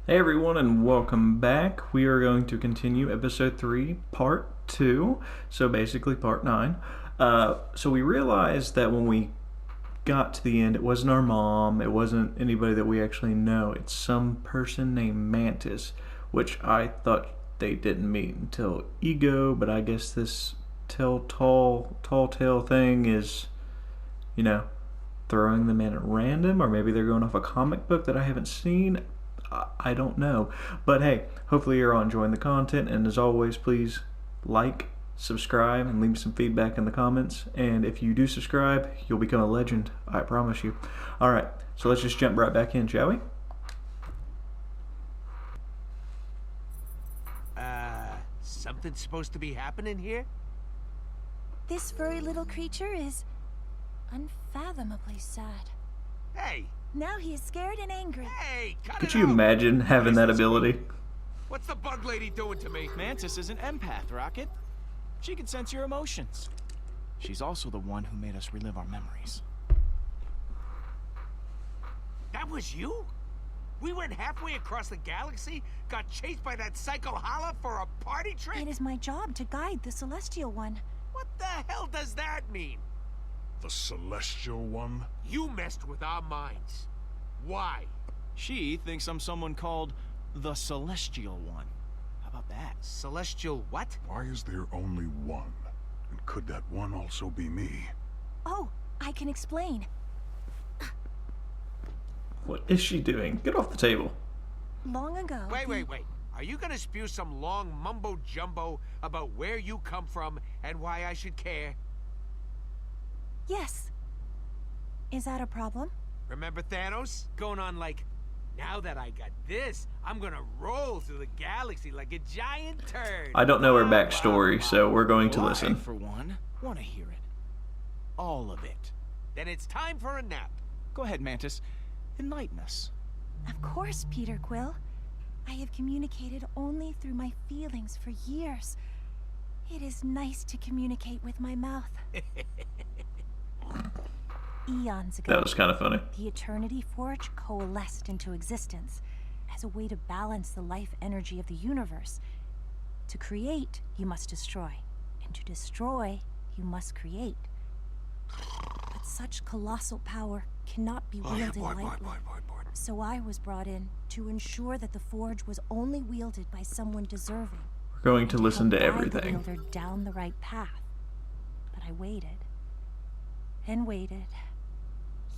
Hey everyone, and welcome back. We are going to continue episode 3, part 2, so basically part 9. So we realized that when we got to the end, it wasn't our mom, it wasn't anybody that we actually know, it's some person named Mantis, which I thought they didn't meet until Ego, but I guess this tall tale thing is, throwing them in at random, or maybe they're going off a comic book that I haven't seen. I don't know. But hey, hopefully you're all enjoying the content, and as always, please like, subscribe, and leave me some feedback in the comments. And if you do subscribe, you'll become a legend. I promise you. Alright, so let's just jump right back in, shall we? Something's supposed to be happening here? This furry little creature is unfathomably sad. Hey! Now he is scared and angry. Hey, cut Could it you out. imagine having that ability? What's the bug lady doing to me? Mantis is an empath, Rocket. She can sense your emotions. She's also the one who made us relive our memories. That was you? We went halfway across the galaxy, got chased by that psycho holla for a party trick? It is my job to guide the Celestial One. What the hell does that mean? The Celestial One? You messed with our minds. Why? She thinks I'm someone called the Celestial One. How about that? Celestial what? Why is there only one? And could that one also be me? Oh, I can explain. What is she doing? Get off the table. Long ago... Wait. Are you gonna spew some long mumbo-jumbo about where you come from and why I should care? Yes. Is that a problem? Remember Thanos? Going on like, now that I got this, I'm gonna roll through the galaxy like a giant turd. I don't know her backstory, so we're going to Well, listen. I, for one, want to hear it. All of it. Then it's time for a nap. Go ahead, Mantis. Enlighten us. Of course, Peter Quill. I have communicated only through my feelings for years. It is nice to communicate with my mouth. Eons ago, That was kind of funny. the Eternity Forge coalesced into existence as a way to balance the life energy of the universe. To create, you must destroy. And to destroy, you must create. But such colossal power cannot be wielded lightly. So I was brought in to ensure that the Forge was only wielded by someone deserving. We're going to listen to Help guide the everything. wielder down the right path. But I waited. And waited.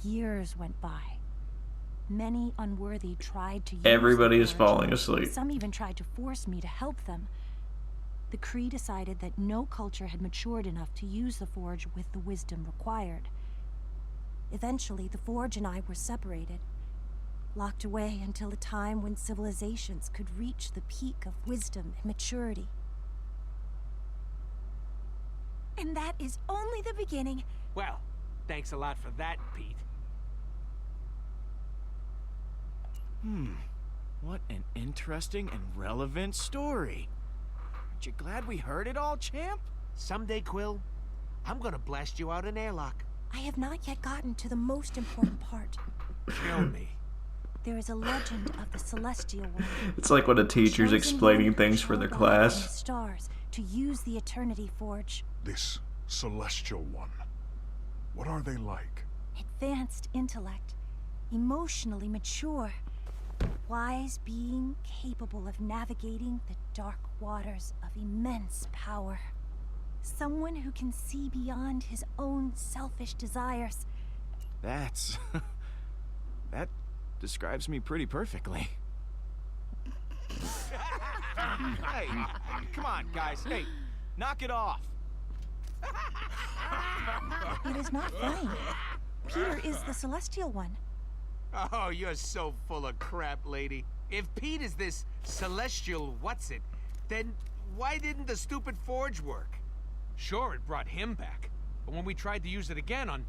Years went by. Many unworthy tried to use Everybody the is Forge. falling asleep. Some even tried to force me to help them. The Kree decided that no culture had matured enough to use the Forge with the wisdom required. Eventually, the Forge and I were separated, locked away until a time when civilizations could reach the peak of wisdom and maturity. And that is only the beginning. Well, thanks a lot for that, Pete. What an interesting and relevant story. Aren't you glad we heard it all, champ? Someday, Quill, I'm gonna blast you out an airlock. I have not yet gotten to the most important part. Kill me. There is a legend of the Celestial One. It's like when a teacher's Chosen explaining one things for the controlled by the class. stars to use the Eternity Forge. This Celestial One. What are they like? Advanced intellect, emotionally mature, a wise being capable of navigating the dark waters of immense power. Someone who can see beyond his own selfish desires. That's... that describes me pretty perfectly. Hey, come on, guys. Hey, knock it off. It is not funny. Peter is the Celestial One. Oh, you're so full of crap, lady. If Pete is this celestial what's-it, then why didn't the stupid Forge work? Sure, it brought him back, but when we tried to use it again on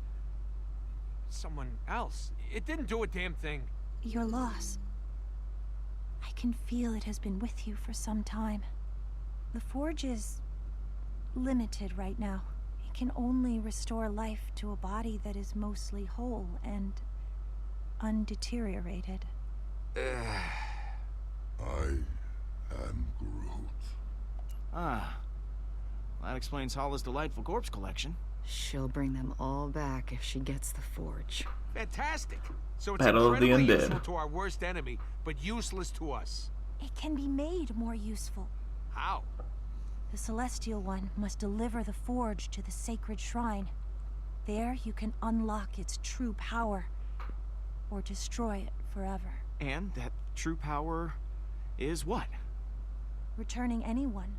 someone else, it didn't do a damn thing. Your loss. I can feel it has been with you for some time. The Forge is limited right now. It can only restore life to a body that is mostly whole and undeteriorated. I am Groot. Ah. That explains Holla's delightful corpse collection. She'll bring them all back if she gets the forge. Fantastic. So it's Battle of the incredibly Undead. useful to our worst enemy, but useless to us. It can be made more useful. How? The Celestial One must deliver the forge to the sacred shrine. There you can unlock its true power, or destroy it forever. And that true power is what? Returning anyone,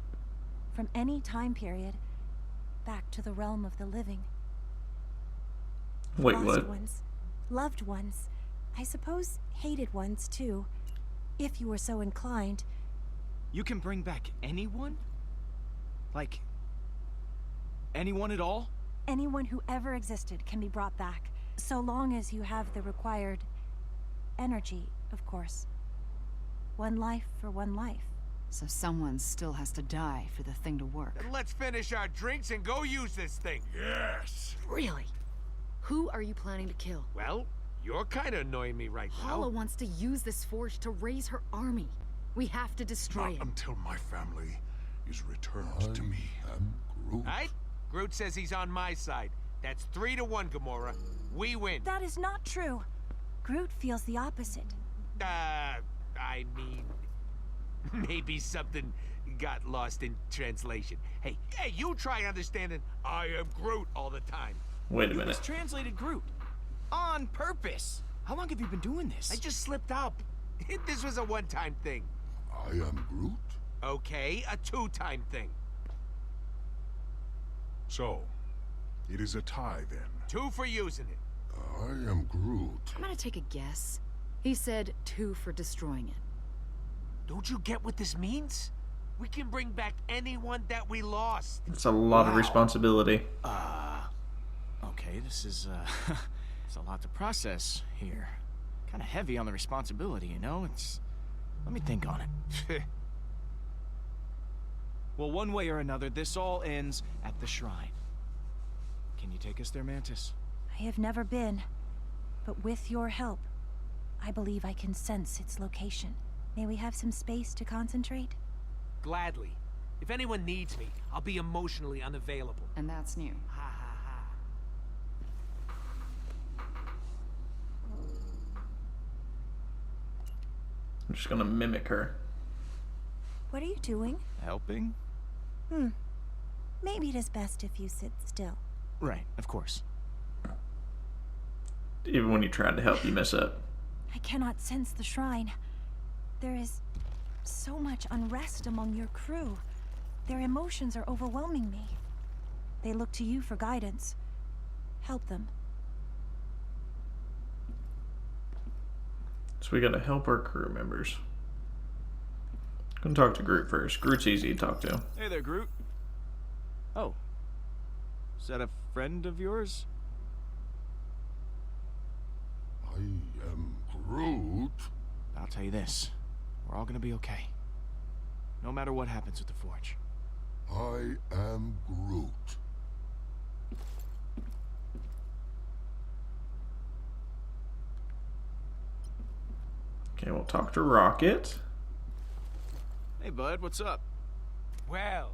from any time period, back to the realm of the living. Wait, Lost what? ones, loved ones, I suppose hated ones too, if you were so inclined. You can bring back anyone? Like, anyone at all? Anyone who ever existed can be brought back, so long as you have the required energy, of course. One life for one life. So someone still has to die for the thing to work. Then let's finish our drinks and go use this thing. Yes! Really? Who are you planning to kill? Well, you're kind of annoying me right Hala now. wants to use this forge to raise her army. We have to destroy Not it. until my family is returned to me. I am Groot. Right? Groot says he's on my side. That's 3-1, Gamora. We win. That is not true. Groot feels the opposite. I mean, maybe something got lost in translation. Hey, you try understanding I am Groot all the time. Wait a You minute. mistranslated Groot. On purpose. How long have you been doing this? I just slipped up. This was a one-time thing. I am Groot? Okay, a two-time thing. So, it is a tie then. 2 for using it. I am Groot. I'm gonna take a guess. He said 2 for destroying it. Don't you get what this means? We can bring back anyone that we lost. It's a lot of responsibility. Okay, this is, it's a lot to process here. Kind of heavy on the responsibility, you know? Let me think on it. Well, one way or another, this all ends at the shrine. Can you take us there, Mantis? I have never been, but with your help, I believe I can sense its location. May we have some space to concentrate? Gladly. If anyone needs me, I'll be emotionally unavailable. And that's new. Ha ha ha. I'm just gonna mimic her. What are you doing? Helping? Maybe it is best if you sit still. Right, of course. Even when you tried to help, you mess up. I cannot sense the shrine. There is so much unrest among your crew. Their emotions are overwhelming me. They look to you for guidance. Help them. So we gotta help our crew members. Gonna talk to Groot first. Groot's easy to talk to. Hey there, Groot. Oh. Is that a friend of yours? I am Groot. I'll tell you this. We're all gonna be okay. No matter what happens with the forge. I am Groot. Okay, we'll talk to Rocket. Hey, bud, what's up? Well,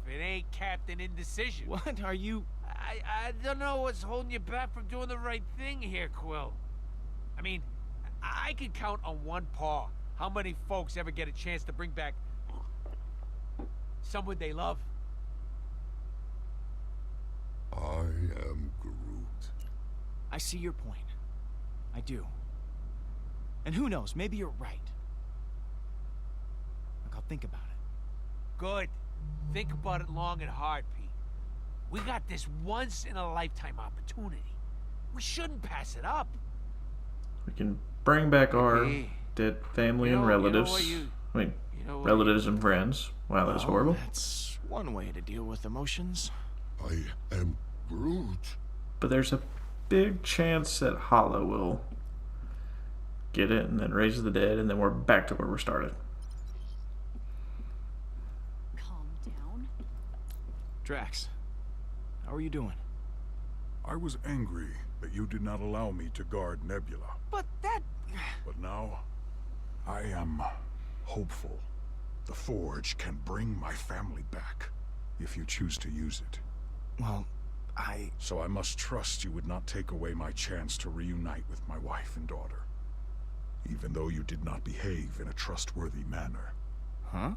if it ain't Captain Indecision. What are you... I don't know what's holding you back from doing the right thing here, Quill. I mean, I could count on one paw how many folks ever get a chance to bring back someone they love. I am Groot. I see your point. I do. And who knows, maybe you're right. Look, I'll think about it. Good. Think about it long and hard, Pete. We got this once-in-a-lifetime opportunity. We shouldn't pass it up. We can bring back our Hey. dead family You and know- you know relatives. what you- I mean, You know what? relatives and friends. Wow, that's Well, horrible. That's one way to deal with emotions. I am Groot. But there's a big chance that Hala will get it and then raise the dead, and then we're back to where we started. Calm down. Drax, how are you doing? I was angry that you did not allow me to guard Nebula. But that... But now, I am hopeful. The Forge can bring my family back, if you choose to use it. Well, So I must trust you would not take away my chance to reunite with my wife and daughter. Even though you did not behave in a trustworthy manner. Huh?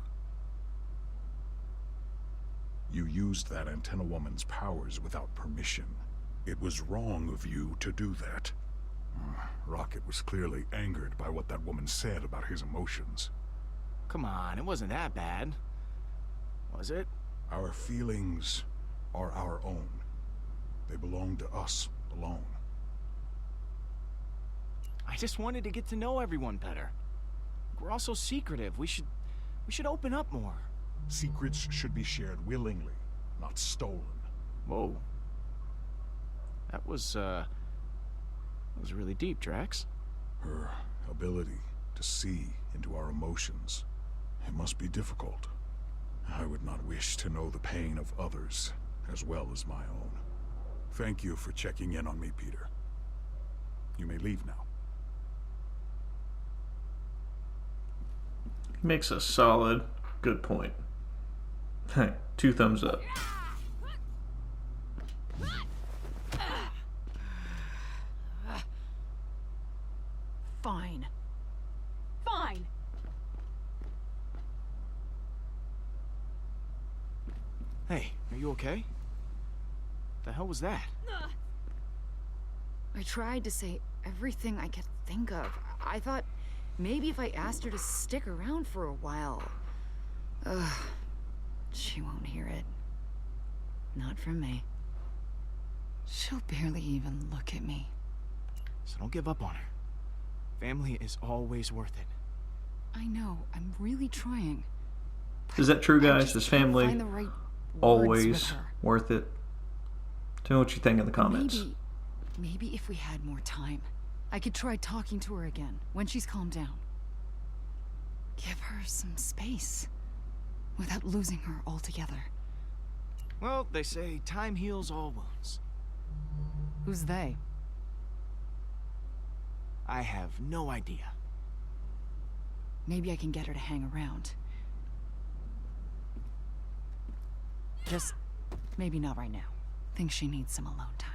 You used that antenna woman's powers without permission. It was wrong of you to do that. Rocket was clearly angered by what that woman said about his emotions. Come on, it wasn't that bad. Was it? Our feelings are our own. They belong to us alone. I just wanted to get to know everyone better. We're all so secretive. We should open up more. Secrets should be shared willingly, not stolen. Whoa. That was really deep, Drax. Her ability to see into our emotions. It must be difficult. I would not wish to know the pain of others, as well as my own. Thank you for checking in on me, Peter. You may leave now. Makes a solid, good point. 2 thumbs up. Fine. Fine. Hey, are you okay? The hell was that? I tried to say everything I could think of. I thought maybe if I asked her to stick around for a while. Ugh. She won't hear it. Not from me. She'll barely even look at me. So don't give up on her. Family is always worth it. I know, I'm really trying. Is that true, I guys? just Is can't family find the right words with always her. worth it? Tell me what you think in the comments. Maybe if we had more time, I could try talking to her again when she's calmed down. Give her some space without losing her altogether. Well, they say time heals all wounds. Who's they? I have no idea. Maybe I can get her to hang around. Just maybe not right now. Think she needs some alone time.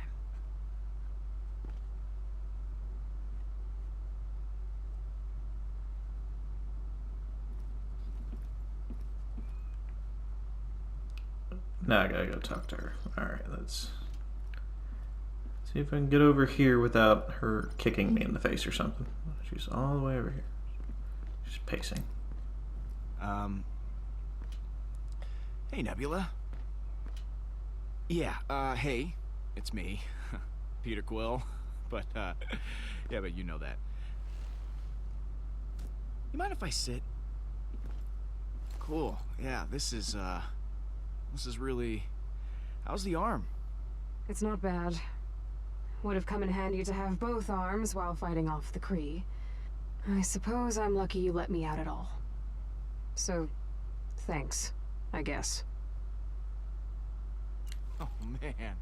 Now I gotta go talk to her. Alright, let's see if I can get over here without her kicking me in the face or something. She's all the way over here. She's pacing. Hey, Nebula. Yeah, hey, it's me, Peter Quill. But, yeah, but you know that. You mind if I sit? Cool. Yeah, this is really... How's the arm? It's not bad. Would have come in handy to have both arms while fighting off the Kree. I suppose I'm lucky you let me out at all. So, thanks, I guess. Oh, man.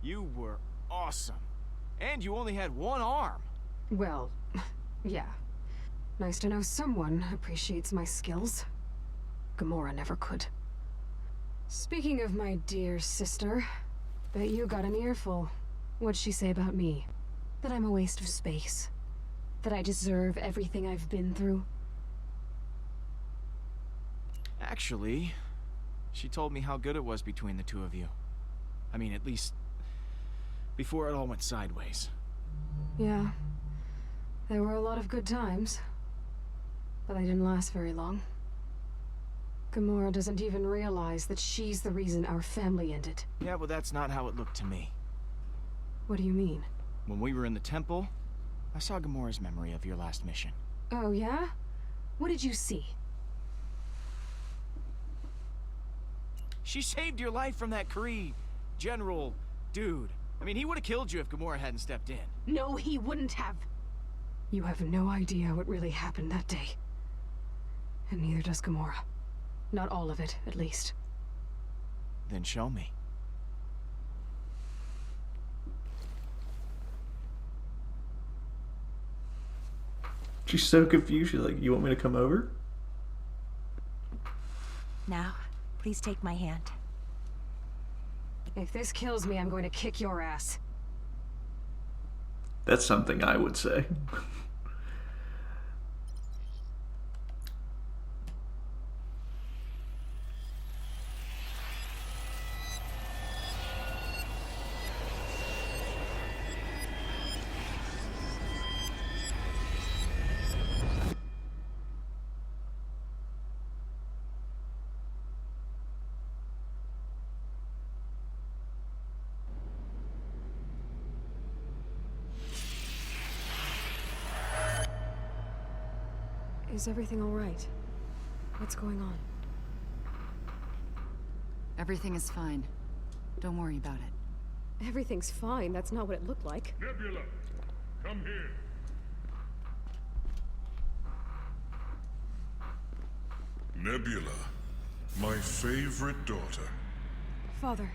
You were awesome. And you only had one arm. Well, yeah. Nice to know someone appreciates my skills. Gamora never could. Speaking of my dear sister, bet you got an earful. What'd she say about me? That I'm a waste of space. That I deserve everything I've been through. Actually, she told me how good it was between the two of you. I mean, at least before it all went sideways. Yeah. There were a lot of good times. But they didn't last very long. Gamora doesn't even realize that she's the reason our family ended. Yeah, well, that's not how it looked to me. What do you mean? When we were in the temple, I saw Gamora's memory of your last mission. Oh, yeah? What did you see? She saved your life from that Kree general dude. I mean, he would have killed you if Gamora hadn't stepped in. No, he wouldn't have. You have no idea what really happened that day. And neither does Gamora. Not all of it, at least. Then show me. She's so confused. She's like, you want me to come over? Now, please take my hand. If this kills me, I'm going to kick your ass. That's something I would say. Is everything all right? What's going on? Everything is fine. Don't worry about it. Everything's fine. That's not what it looked like. Nebula, come here. Nebula, my favorite daughter. Father,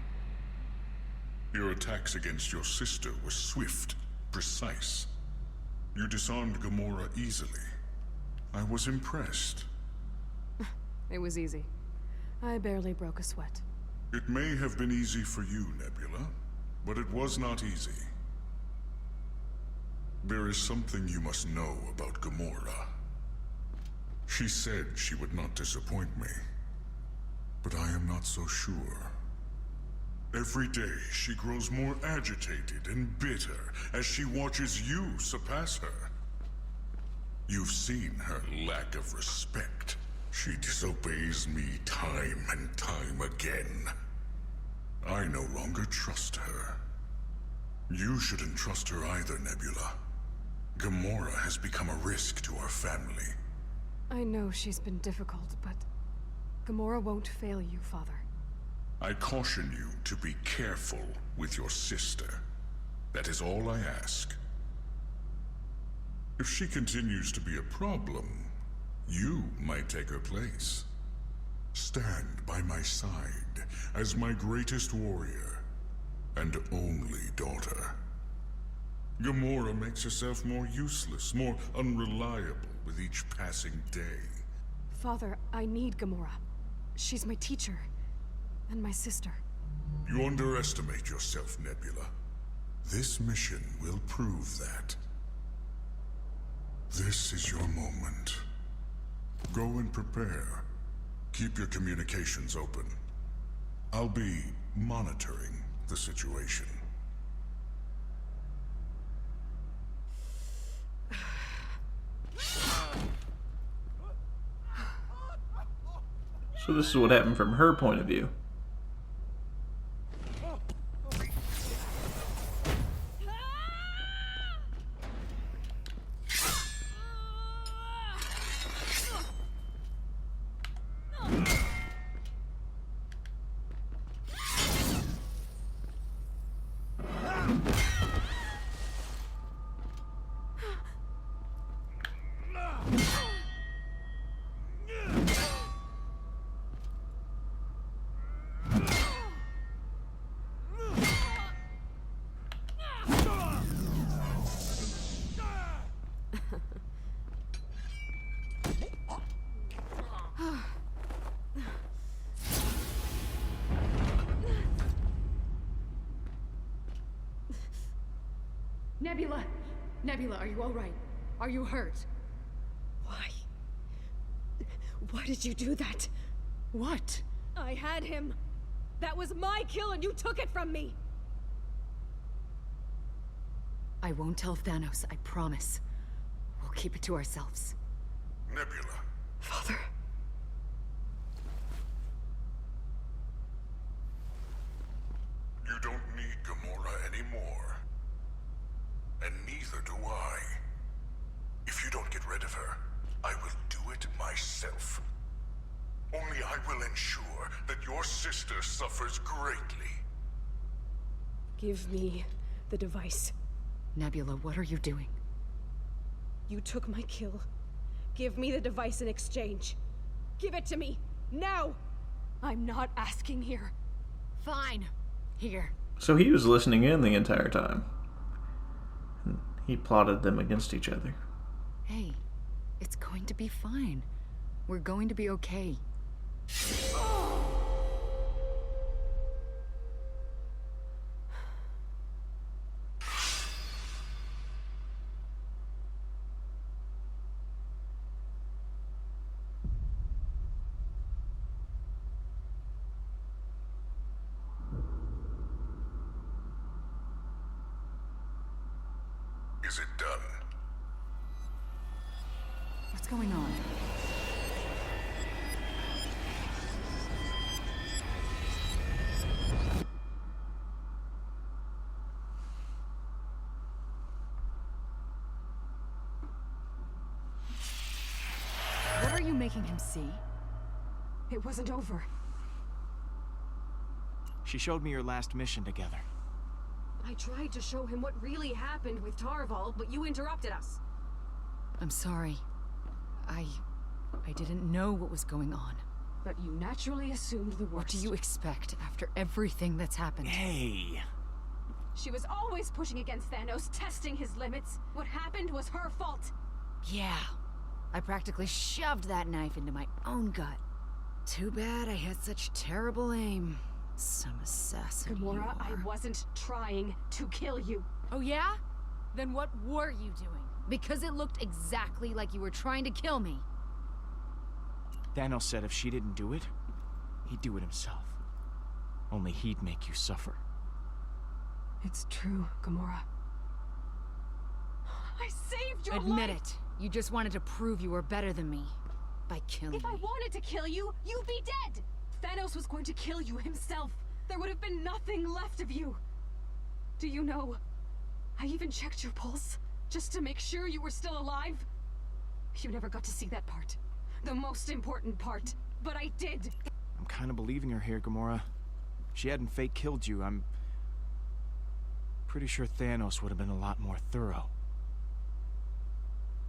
Your attacks against your sister were swift, precise. You disarmed Gamora easily. I was impressed. it was easy. I barely broke a sweat. It may have been easy for you, Nebula, but it was not easy. There is something you must know about Gamora. She said she would not disappoint me, but I am not so sure. Every day, she grows more agitated and bitter as she watches you surpass her. You've seen her lack of respect. She disobeys me time and time again. I no longer trust her. You shouldn't trust her either, Nebula. Gamora has become a risk to our family. I know she's been difficult, but Gamora won't fail you, Father. I caution you to be careful with your sister. That is all I ask. If she continues to be a problem, you might take her place. Stand by my side as my greatest warrior and only daughter. Gamora makes herself more useless, more unreliable with each passing day. Father, I need Gamora. She's my teacher. And my sister. You underestimate yourself, Nebula. This mission will prove that. This is your moment. Go and prepare. Keep your communications open. I'll be monitoring the situation. So this is what happened from her point of view. Nebula! Nebula, are you all right? Are you hurt? Why? Why did you do that? What? I had him. That was my kill and you took it from me. I won't tell Thanos, I promise. We'll keep it to ourselves. Nebula. Father. You don't need Gamora anymore. And neither do I. If you don't get rid of her, I will do it myself. Only I will ensure that your sister suffers greatly. Give me the device. Nebula, what are you doing? You took my kill. Give me the device in exchange. Give it to me, now! I'm not asking here. Fine. Here. So he was listening in the entire time. And he plotted them against each other. Hey, it's going to be fine. We're going to be okay. Is it done? What's going on? What are you making him see? It wasn't over. She showed me your last mission together. I tried to show him what really happened with Tarval, but you interrupted us. I'm sorry. I didn't know what was going on. But you naturally assumed the worst. What do you expect after everything that's happened? Hey! She was always pushing against Thanos, testing his limits. What happened was her fault. Yeah. I practically shoved that knife into my own gut. Too bad I had such terrible aim. Some assassin you Gamora, I are. wasn't trying to kill you. Oh yeah? Then what were you doing? Because it looked exactly like you were trying to kill me. Thanos said if she didn't do it, he'd do it himself. Only he'd make you suffer. It's true, Gamora. I saved your life! Admit it. You just wanted to prove you were better than me. By killing If I me. wanted to kill you, you'd be dead! Thanos was going to kill you himself. There would have been nothing left of you. Do you know, I even checked your pulse, just to make sure you were still alive. You never got to see that part. The most important part. But I did. I'm kind of believing her here, Gamora. If she hadn't fake killed you, I'm pretty sure Thanos would have been a lot more thorough.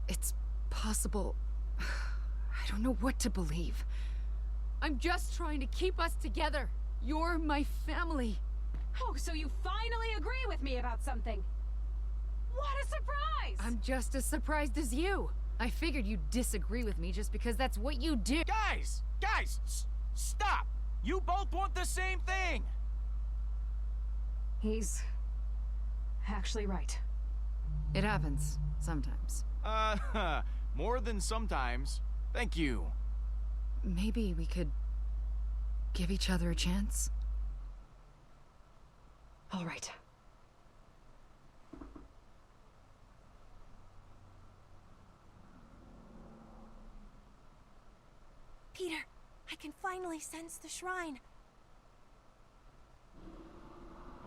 It's possible. I don't know what to believe. I'm just trying to keep us together. You're my family. Oh, so you finally agree with me about something. What a surprise! I'm just as surprised as you. I figured you'd disagree with me just because that's what you do. Guys! Stop! You both want the same thing! He's actually right. It happens sometimes. More than sometimes. Thank you. Maybe we could give each other a chance. All right. Peter, I can finally sense the shrine.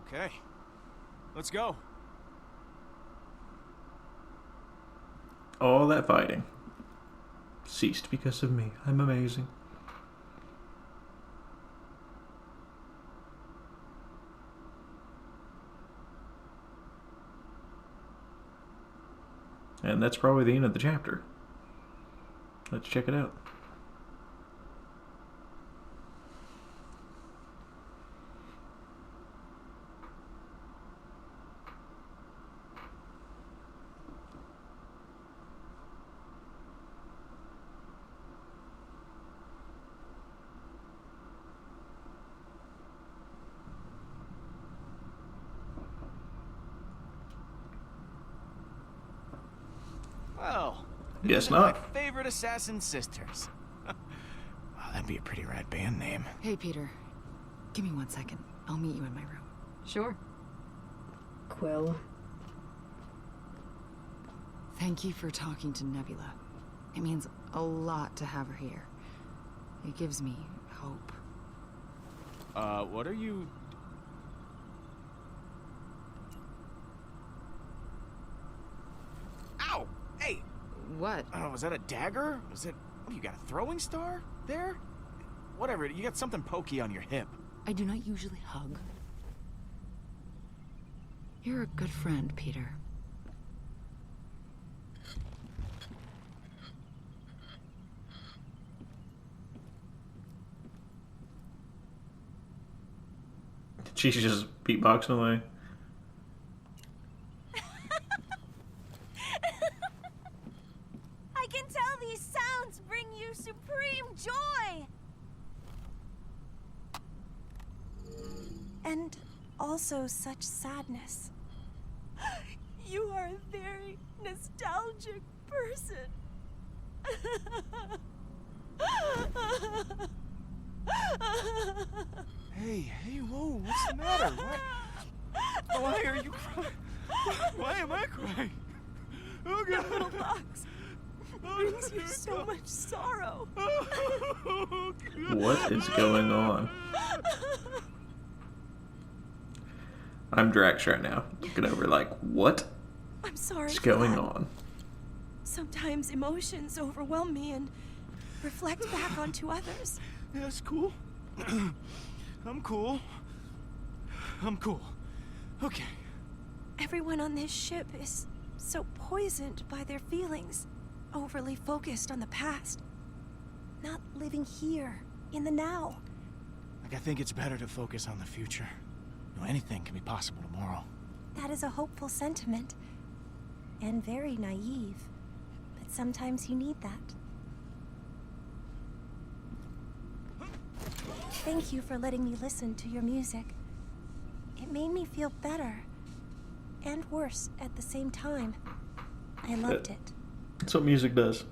Okay. Let's go. All that fighting ceased because of me. I'm amazing. And that's probably the end of the chapter. Let's check it out. Well, Guess these are not. My favorite assassin sisters. Wow, that'd be a pretty rad band name. Hey, Peter. Give me 1 second. I'll meet you in my room. Sure. Quill. Thank you for talking to Nebula. It means a lot to have her here. It gives me hope. What are you... Ow! Hey! What? Was that a dagger? Was it... What, you got a throwing star there? Whatever, you got something pokey on your hip. I do not usually hug. You're a good friend, Peter. She's just beatboxing away. I can tell these sounds bring you supreme joy! And also such sadness. You are a very nostalgic person. Hey, whoa, what's the matter? Why are you crying? Why am I crying? The little box brings you so much sorrow. What is going on? I'm Drax right now, looking over like, what I'm sorry is for going that. on? Sometimes emotions overwhelm me and reflect back onto others. That's cool. I'm cool. I'm cool. Okay. Everyone on this ship is so poisoned by their feelings, overly focused on the past, not living here, in the now. Like, I think it's better to focus on the future. You know, anything can be possible tomorrow. That is a hopeful sentiment. And very naive. But sometimes you need that. Thank you for letting me listen to your music. It made me feel better. And worse at the same time. I loved it. That's what music does.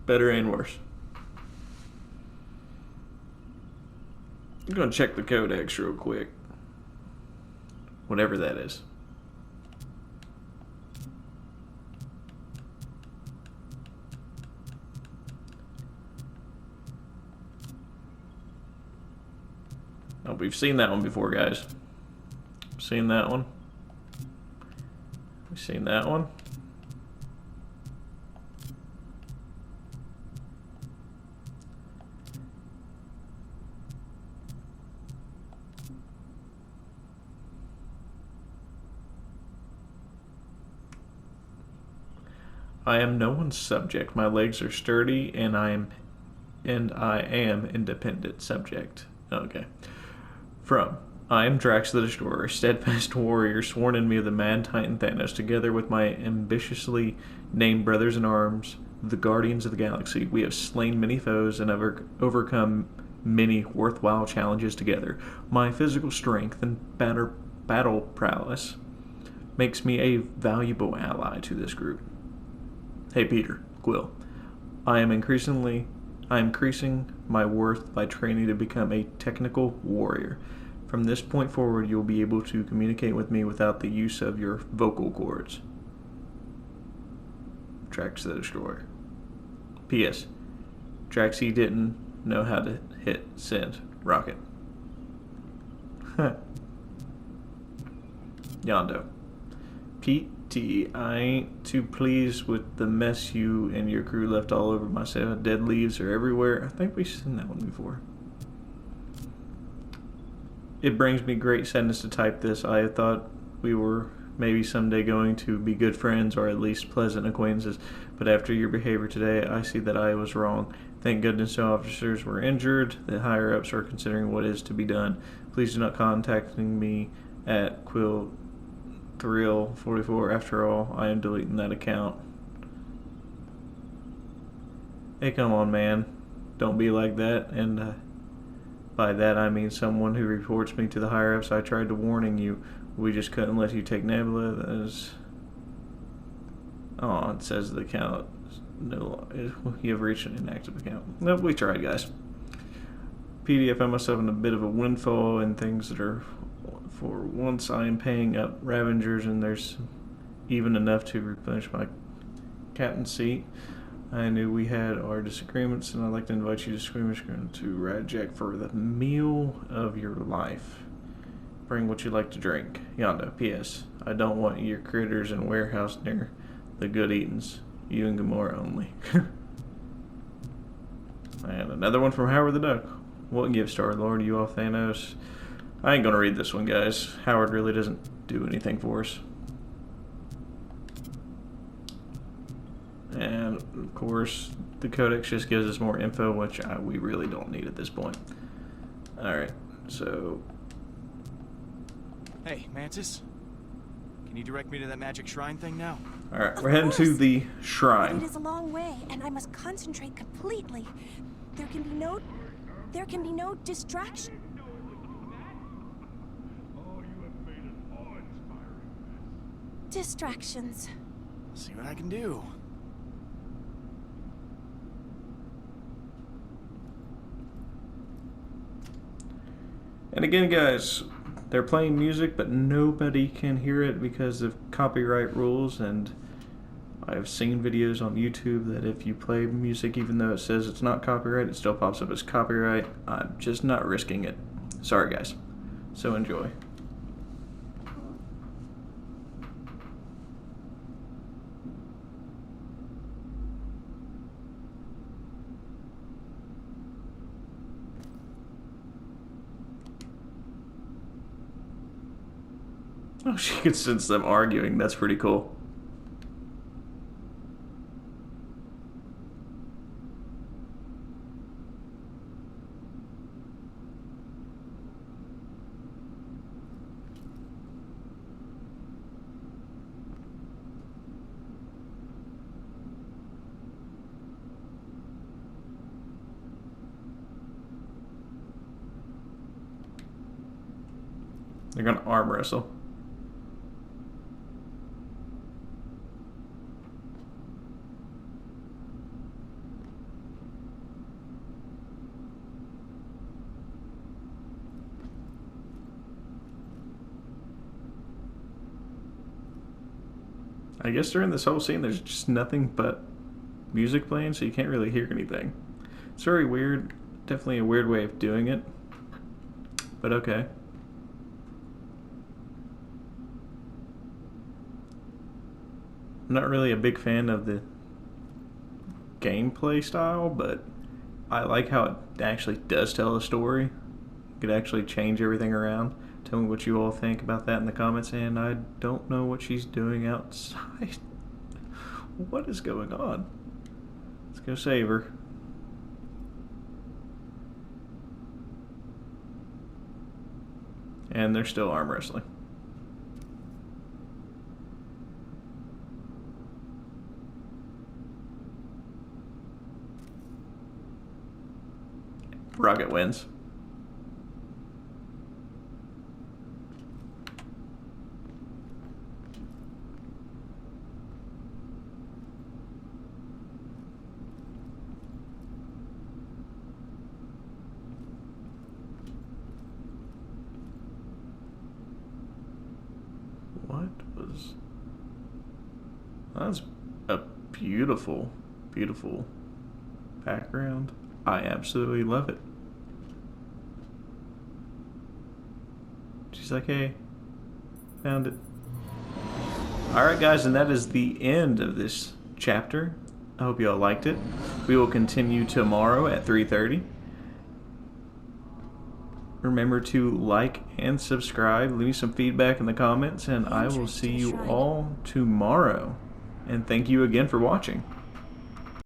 Better and worse. I'm gonna check the codex real quick. Whatever that is. Oh, we've seen that one before, guys. Seen that one. We've seen that one. I am no one's subject. My legs are sturdy, and I am independent. Subject. Okay. From I am Drax the Destroyer, steadfast warrior, sworn in me of the mad titan Thanos, together with my ambitiously named brothers in arms, the guardians of the galaxy. We have slain many foes and overcome many worthwhile challenges together. My physical strength and battle prowess makes me a valuable ally to this group. Hey Peter, Quill, I am increasing my worth by training to become a technical warrior. From this point forward, you'll be able to communicate with me without the use of your vocal cords. Drax the Destroyer. P.S. Draxy didn't know how to hit send. Rocket. Yondo. P.T. I ain't too pleased with the mess you and your crew left all over myself. Dead leaves are everywhere. I think we've seen that one before. It brings me great sadness to type this. I had thought we were maybe someday going to be good friends or at least pleasant acquaintances, but after your behavior today, I see that I was wrong. Thank goodness no officers were injured. The higher-ups are considering what is to be done. Please do not contact me at Quill Thrill 44. After all, I am deleting that account. Hey, come on, man. Don't be like that. And by that, I mean someone who reports me to the higher-ups. I tried to warning you. We just couldn't let you take Nebula. That is... Oh, it says the account. No, you have reached an inactive account. Nope, we tried, guys. PD, I found myself in a bit of a windfall and things that are... For once, I am paying up Ravengers, and there's even enough to replenish my captain's seat. I knew we had our disagreements, and I'd like to invite you to Screamer to Radjack for the meal of your life. Bring what you like to drink. Yondo. P.S. I don't want your critters in warehouse near the good eatings. You and Gamora only. And another one from Howard the Duck. What gift, Star-Lord? You all Thanos? I ain't gonna read this one, guys. Howard really doesn't do anything for us. And, of course, the Codex just gives us more info, which we really don't need at this point. Alright, so... Hey, Mantis? Can you direct me to that magic shrine thing now? Alright, we're heading to the But shrine. it is a long way, and I must concentrate completely. There can be no distraction. Distractions. See what I can do. And again, guys, they're playing music, but nobody can hear it because of copyright rules, and I've seen videos on YouTube that if you play music, even though it says it's not copyright, it still pops up as copyright. I'm just not risking it. Sorry, guys. So enjoy. Oh, she can sense them arguing. That's pretty cool. They're gonna arm wrestle. I guess during this whole scene there's just nothing but music playing, so you can't really hear anything. It's very weird. Definitely a weird way of doing it. But okay. I'm not really a big fan of the gameplay style, but I like how it actually does tell a story. You could actually change everything around. Tell me what you all think about that in the comments, and I don't know what she's doing outside. What is going on? Let's go save her. And they're still arm wrestling. Rocket wins. What was... That's a beautiful, beautiful background. I absolutely love it. She's like, hey, found it. Alright guys, and that is the end of this chapter. I hope you all liked it. We will continue tomorrow at 3:30. Remember to like and subscribe. Leave me some feedback in the comments, and I will see you all tomorrow. And thank you again for watching.